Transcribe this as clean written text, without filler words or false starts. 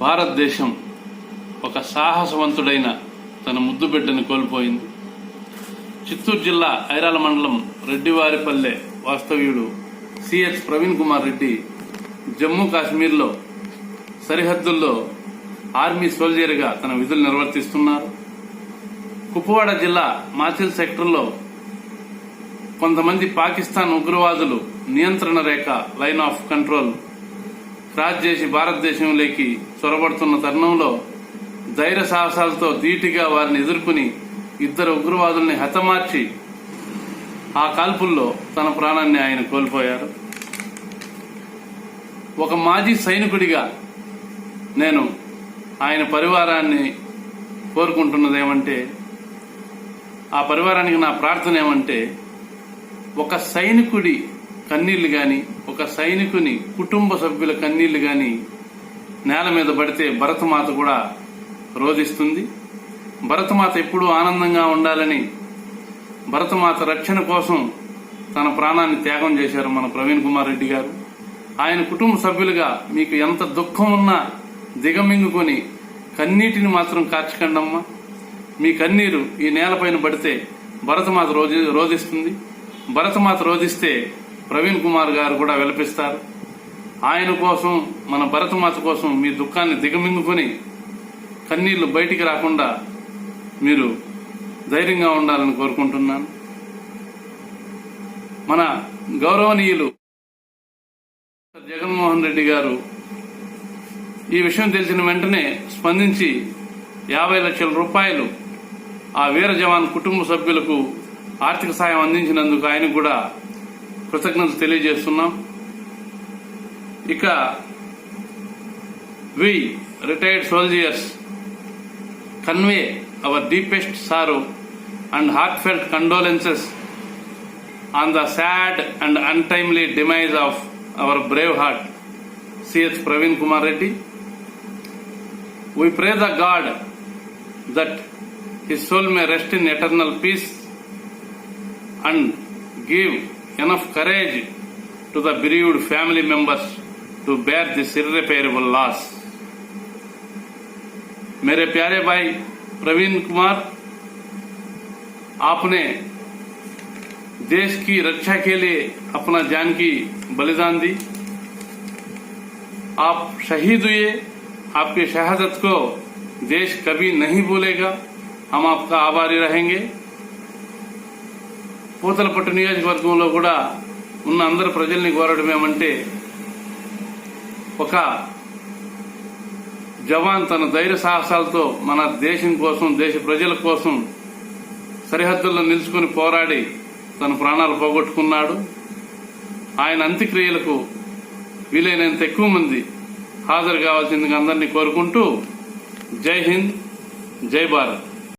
భారతదేశం ఒక సాహసవంతుడైన తన ముద్దు బిడ్డను కోల్పోయింది. చిత్తూరు జిల్లా ఐరాల మండలం రెడ్డివారిపల్లె వాస్తవ్యుడు సిహెచ్ ప్రవీణ్ కుమార్ రెడ్డి జమ్మూ కాశ్మీర్లో సరిహద్దుల్లో ఆర్మీ సోల్జర్గా తన విధులు నిర్వర్తిస్తున్నారు. కుప్వాడ జిల్లా మాచిల్ సెక్టర్లో కొంతమంది పాకిస్తాన్ ఉగ్రవాదులు నియంత్రణ రేఖ లైన్ ఆఫ్ కంట్రోల్ క్రాస్ చేసి భారతదేశంలోకి చొరబడుతున్న తరుణంలో ధైర్య సాహసాలతో ధీటుగా వారిని ఎదుర్కొని ఇద్దరు ఉగ్రవాదుల్ని హతమార్చి ఆ కాల్పుల్లో తన ప్రాణాన్ని ఆయన కోల్పోయారు. ఒక మాజీ సైనికుడిగా నేను ఆయన పరివారాన్ని కోరుకుంటున్నదేమంటే, ఆ పరివారానికి నా ప్రార్థన ఏమంటే, ఒక సైనికుడి కన్నీళ్లు గాని, ఒక సైనికుని కుటుంబ సభ్యుల కన్నీళ్లు గాని నేల మీద పడితే భరతమాత కూడా రోధిస్తుంది. భరతమాత ఎప్పుడూ ఆనందంగా ఉండాలని భరతమాత రక్షణ కోసం తన ప్రాణాన్ని త్యాగం చేశారు మన ప్రవీణ్ కుమార్ రెడ్డి గారు. ఆయన కుటుంబ సభ్యులుగా మీకు ఎంత దుఃఖం ఉన్నా దిగమింగుకొని కన్నీటిని మాత్రం కార్చకండమ్మా. మీ కన్నీరు ఈ నేలపైన పడితే భరతమాత రోధిస్తుంది. భరతమాత రోధిస్తే ప్రవీణ్ కుమార్ గారు కూడా విలపిస్తారు. ఆయన కోసం, మన భరతమాత కోసం మీ దుఃఖాన్ని దిగమింగుకొని కన్నీళ్లు బయటికి రాకుండా మీరు ధైర్యంగా ఉండాలని కోరుకుంటున్నాను. మన గౌరవనీయులు జగన్మోహన్ రెడ్డి గారు ఈ విషయం తెలిసిన వెంటనే స్పందించి 50 లక్షల రూపాయలు ఆ వీర జవాన్ కుటుంబ సభ్యులకు ఆర్థిక సాయం అందించినందుకు ఆయన కూడా కృతజ్ఞతలు తెలియజేస్తున్నాం. ఇక we retired soldiers convey our deepest sorrow and heartfelt condolences on the sad and untimely demise of our brave heart C.H. Praveen Kumar Reddy. We pray the God that his soul may rest in eternal peace and give enough courage to the bereaved family members to bear this irreparable loss. मेरे प्यारे भाई प्रवीण कुमार, आपने देश की रक्षा के लिए अपना जान की बलिदान दी. आप शहीद हुए. आपके शहादत को देश कभी नहीं भूलेगा. हम आपका आभारी रहेंगे. పూతలపట్టు నియోజకవర్గంలో కూడా ఉన్న అందరు ప్రజల్ని కోరడం ఏమంటే, ఒక జవాన్ తన ధైర్య సాహసాలతో మన దేశం కోసం, దేశ ప్రజల కోసం సరిహద్దుల్లో నిలుచుకుని పోరాడి తన ప్రాణాలు పోగొట్టుకున్నాడు. ఆయన అంత్యక్రియలకు వీలైనంత ఎక్కువ మంది హాజరు కావాల్సిందిగా అందరినీ కోరుకుంటూ జై హింద్, జై భారత్.